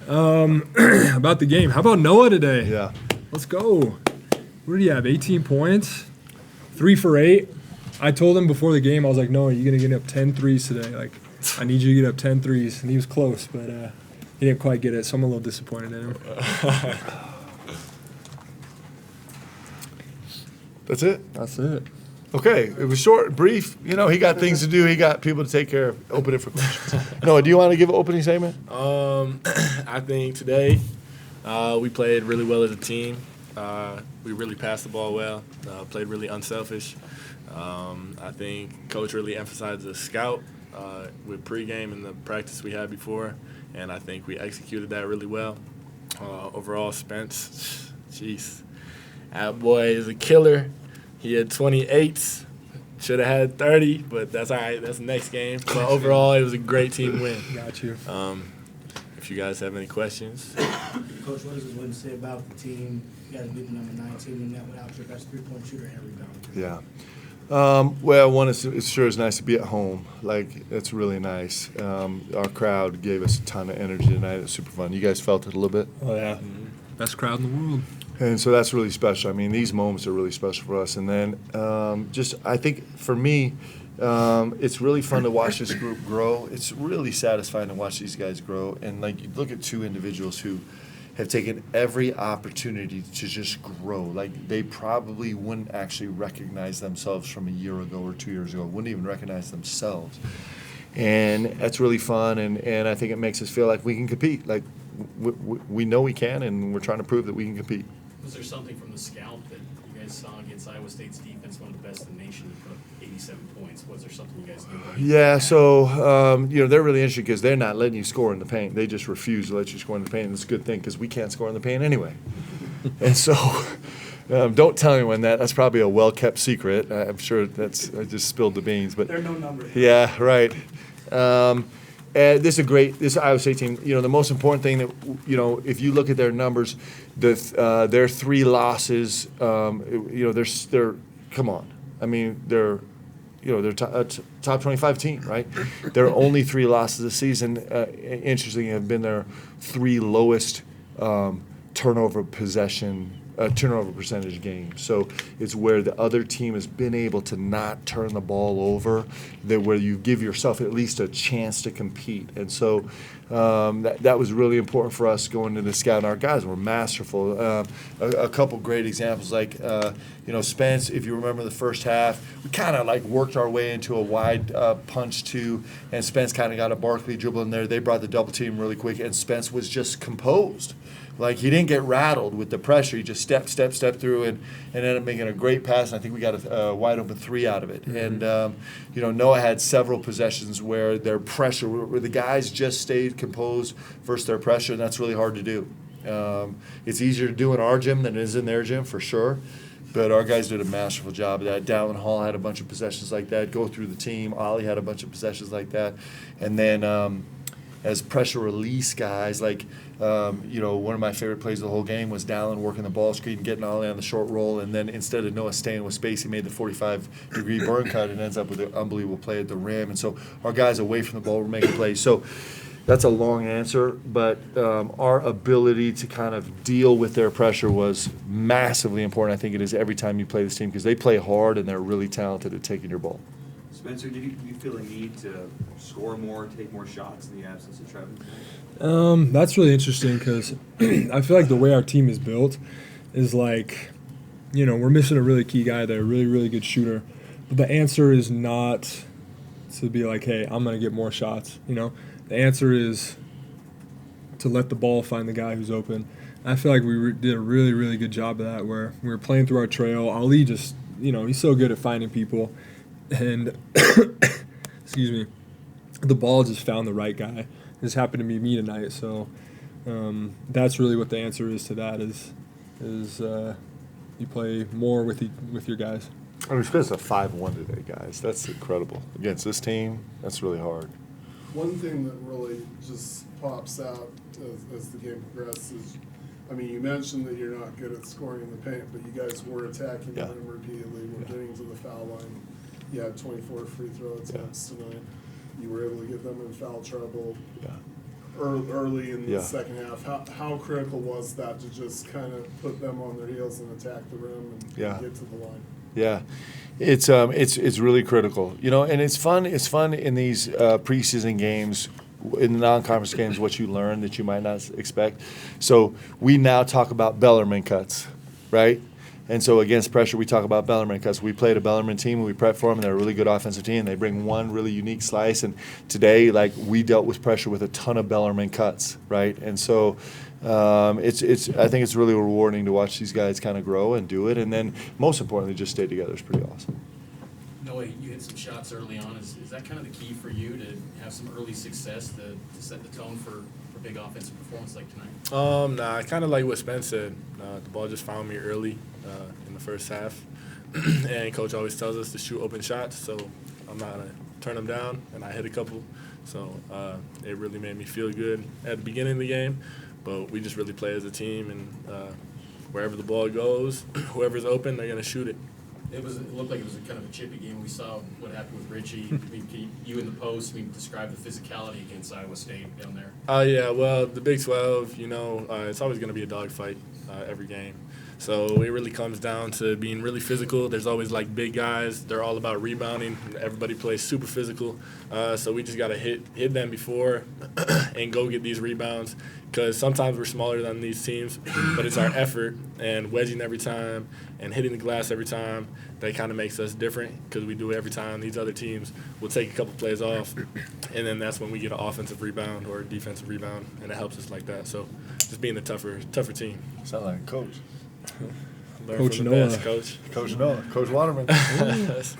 About the game. How about Noah today? Yeah. Let's go. What did he have? 18 points, 3 for 8. I told him before the game, I was like, Noah, you're gonna get up 10 threes today. Like, I need you to get up 10 threes, and he was close, but he didn't quite get it. So I'm a little disappointed in him. That's it. That's it. Okay, it was short, brief. You know, he got things to do. He got people to take care of. Open it for questions. Noah, do you want to give an opening statement? I think today we played really well as a team. We really passed the ball well, played really unselfish. I think Coach really emphasized the scout with pregame and the practice we had before, and I think we executed that really well. Overall, Spence, jeez, that boy is a killer. He had 28s. Should have had 30, but that's all right. That's the next game. But overall, it was a great team win. Got you. If you guys have any questions. Coach, what does this win say about the team? You guys beat the number 9 team in that without your best three-point shooter and rebounder. Yeah. Well, one, it sure is nice to be at home. Like, it's really nice. Our crowd gave us a ton of energy tonight. It was super fun. You guys felt it a little bit? Oh, yeah. Mm-hmm. Best crowd in the world. And so that's really special. I mean, these moments are really special for us. And then I think for me, it's really fun to watch this group grow. It's really satisfying to watch these guys grow. And, like, you look at two individuals who have taken every opportunity to just grow. Like, they probably wouldn't actually recognize themselves from a year ago or 2 years ago, wouldn't even recognize themselves. And that's really fun, and I think it makes us feel like we can compete. Like, we know we can, and we're trying to prove that we can compete. Was there something from the scout that you guys saw against Iowa State's defense, one of the best in the nation, to put up 87 points? Was there something you guys knew about? Yeah, so, they're really interesting because they're not letting you score in the paint. They just refuse to let you score in the paint, and it's a good thing because we can't score in the paint anyway. And so don't tell anyone that. That's probably a well-kept secret. I'm sure I just spilled the beans. But There are no numbers. Yeah, right. This Iowa State team. You know, the most important thing that, if you look at their numbers, their 3 losses. They're come on. I mean, they're top 25 team, right? Their only 3 losses this season, interestingly, have been their 3 lowest turnover percentage games. So it's where the other team has been able to not turn the ball over, where you give yourself at least a chance to compete. And so that was really important for us going into the scout. And our guys were masterful. A couple great examples, like Spence. If you remember the first half, we kind of like worked our way into a wide punch too, and Spence kind of got a Barkley dribble in there. They brought the double team really quick, and Spence was just composed. Like, he didn't get rattled with the pressure. He just stepped through and ended up making a great pass. And I think we got a wide open 3 out of it. Mm-hmm. And, Noah had several possessions where their pressure, where the guys just stayed composed versus their pressure, and that's really hard to do. It's easier to do in our gym than it is in their gym, for sure. But our guys did a masterful job of that. Dallin Hall had a bunch of possessions like that, go through the team. Ollie had a bunch of possessions like that. And then as pressure release guys, like, one of my favorite plays of the whole game was Dallin working the ball screen, getting Ollie on the short roll, and then instead of Noah staying with space, he made the 45-degree burn cut and ends up with an unbelievable play at the rim. And so our guys away from the ball were making plays. So that's a long answer, but our ability to kind of deal with their pressure was massively important. I think it is every time you play this team because they play hard and they're really talented at taking your ball. Spencer, do you feel a need to score more, take more shots in the absence of Trevin? That's really interesting because I feel like the way our team is built is like, we're missing a really key guy there, really, really good shooter. But the answer is not to be like, hey, I'm going to get more shots. The answer is to let the ball find the guy who's open. I feel like we did a really, really good job of that where we were playing through our trail. Ali just, he's so good at finding people. And, excuse me, the ball just found the right guy. This happened to be me tonight, so that's really what the answer is to that is you play more with your guys. I mean, Spence a 5-1 today, guys. That's incredible. Against this team, that's really hard. One thing that really just pops out as the game progresses, you mentioned that you're not good at scoring in the paint, but you guys were attacking the rim repeatedly. We're getting to the foul line. You had 24 free throw attempts tonight. You were able to get them in foul trouble. Yeah. early in the Yeah. second half. How critical was that to just kind of put them on their heels and attack the rim and Yeah. get to the line? Yeah, it's really critical, and it's fun. It's fun in these preseason games, in the non-conference games, what you learn that you might not expect. So we now talk about Bellarmine cuts, right? And so against pressure, we talk about Bellarmine cuts. We played a Bellarmine team, and we prepped for them, and they're a really good offensive team. They bring one really unique slice, and today, we dealt with pressure with a ton of Bellarmine cuts, right? And so I think it's really rewarding to watch these guys kind of grow and do it, and then most importantly, just stay together is pretty awesome. Noah, you hit some shots early on. Is that kind of the key for you to have some early success to set the tone for a big offensive performance like tonight? Nah, kind of like what Spence said. The ball just found me early in the first half, and Coach always tells us to shoot open shots, so I'm not going to turn them down, and I hit a couple. So it really made me feel good at the beginning of the game, but we just really play as a team, and wherever the ball goes, whoever's open, they're going to shoot it. It looked like it was kind of a chippy game. We saw what happened with Richie. You in the post, describe the physicality against Iowa State down there. Yeah, well, the Big 12, it's always going to be a dogfight every game. So it really comes down to being really physical. There's always big guys. They're all about rebounding. Everybody plays super physical. So we just got to hit them before and go get these rebounds, because sometimes we're smaller than these teams, but it's our effort and wedging every time and hitting the glass every time that kind of makes us different, because we do it every time. These other teams will take a couple plays off, and then that's when we get an offensive rebound or a defensive rebound, and it helps us like that. So just being the tougher team. Sound like a coach. Learn Coach from the Noah. best, Coach. Coach Noah, Coach Waterman. Coach,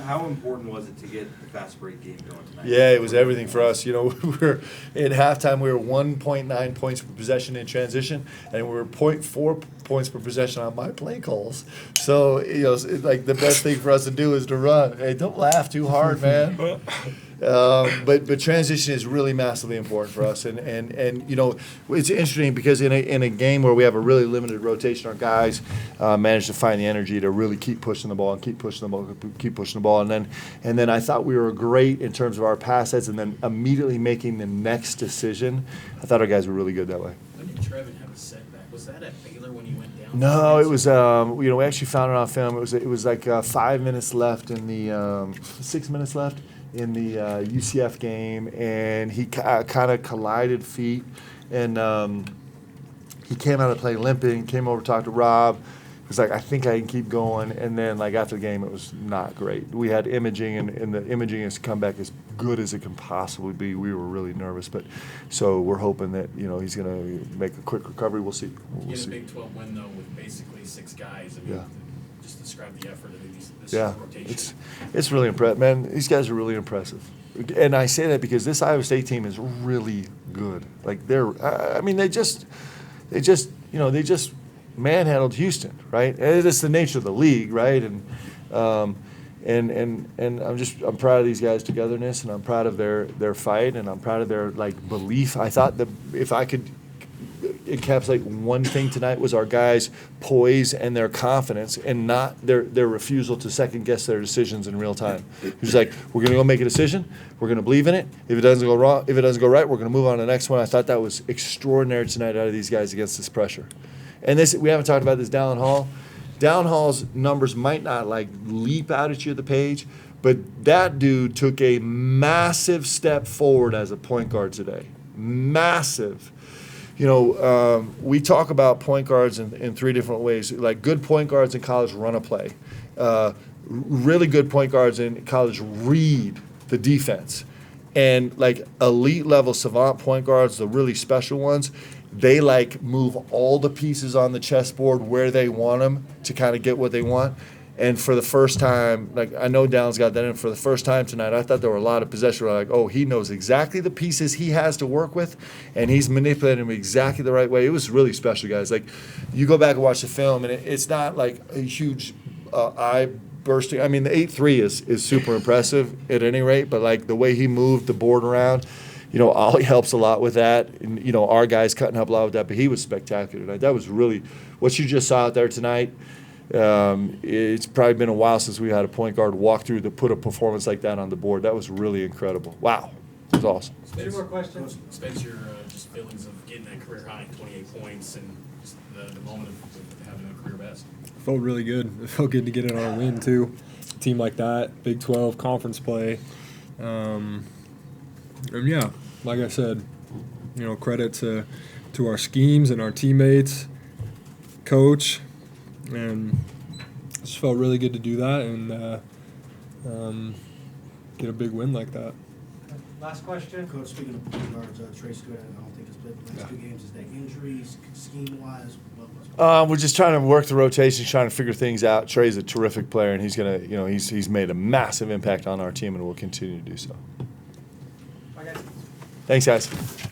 how important was it to get the fast break game going tonight? Yeah, it was everything for us. We were at halftime. We were 1.9 points per possession in transition, and we were 0.4 points per possession on my play calls. So it's the best thing for us to do is to run. Hey, don't laugh too hard, man. But transition is really massively important for us, and it's interesting because in a game where we have a really limited rotation, our guys manage to find the energy to really keep pushing the ball, and then I thought we were great in terms of our pass sets, and then immediately making the next decision. I thought our guys were really good that way. When did Trevin have a setback? Was that at Baylor when he went down? No, it was we actually found it on film. It was 5 minutes left in the 6 minutes left in the UCF game, and he kind of collided feet, and he came out of play limping, came over to talk to Rob. He was like, I think I can keep going, and then after the game, it was not great. We had imaging, and the imaging has come back as good as it can possibly be. We were really nervous, but so we're hoping that he's going to make a quick recovery. We'll see. You get a Big 12 win, though, with basically 6 guys. Yeah. Just describe the effort of this Yeah, rotation. it's really impressive, man. These guys are really impressive, and I say that because this Iowa State team is really good. They just manhandled Houston, right? And it's the nature of the league, right? And I'm proud of these guys' togetherness, and I'm proud of their fight, and I'm proud of their belief. I thought that if I could encapsulate one thing tonight was our guys' poise and their confidence, and not their refusal to second guess their decisions in real time. He's like, we're going to go make a decision. We're going to believe in it. If it doesn't go wrong, if it doesn't go right, we're going to move on to the next one. I thought that was extraordinary tonight out of these guys against this pressure. And we haven't talked about this, Dallin Hall. Dallin Hall's numbers might not leap out at you at the page, but that dude took a massive step forward as a point guard today. Massive. We talk about point guards in 3 different ways. Good point guards in college run a play. Really good point guards in college read the defense. And elite level savant point guards, the really special ones, they move all the pieces on the chessboard where they want them to kind of get what they want. And for the first time, I know Dallin's got that in. For the first time tonight, I thought there were a lot of possessions where he knows exactly the pieces he has to work with, and he's manipulating them exactly the right way. It was really special, guys. You go back and watch the film, and it's not a huge eye bursting. I mean, the 8-3 is super impressive at any rate, but the way he moved the board around, Ollie helps a lot with that, and our guys couldn't help a lot with that. But he was spectacular tonight. That was really what you just saw out there tonight. It's probably been a while since we had a point guard walk through to put a performance like that on the board. That was really incredible. Wow. It was awesome. Two more questions. Spence, your just feelings of getting that career high, 28 points, and just the moment of having a career best. Felt really good. It felt good to get it on a win too. A team like that, Big 12 conference play, and yeah, like I said, credit to our schemes and our teammates, coach, and just felt really good to do that and get a big win like that. Last question. Coach, speaking of point guards, Trace Good, I don't think has played the last 2 games. Is that injuries, scheme-wise? We're just trying to work the rotations, trying to figure things out. Trey's a terrific player, and he's gonna, he's made a massive impact on our team, and will continue to do so. Bye, guys. Thanks, guys.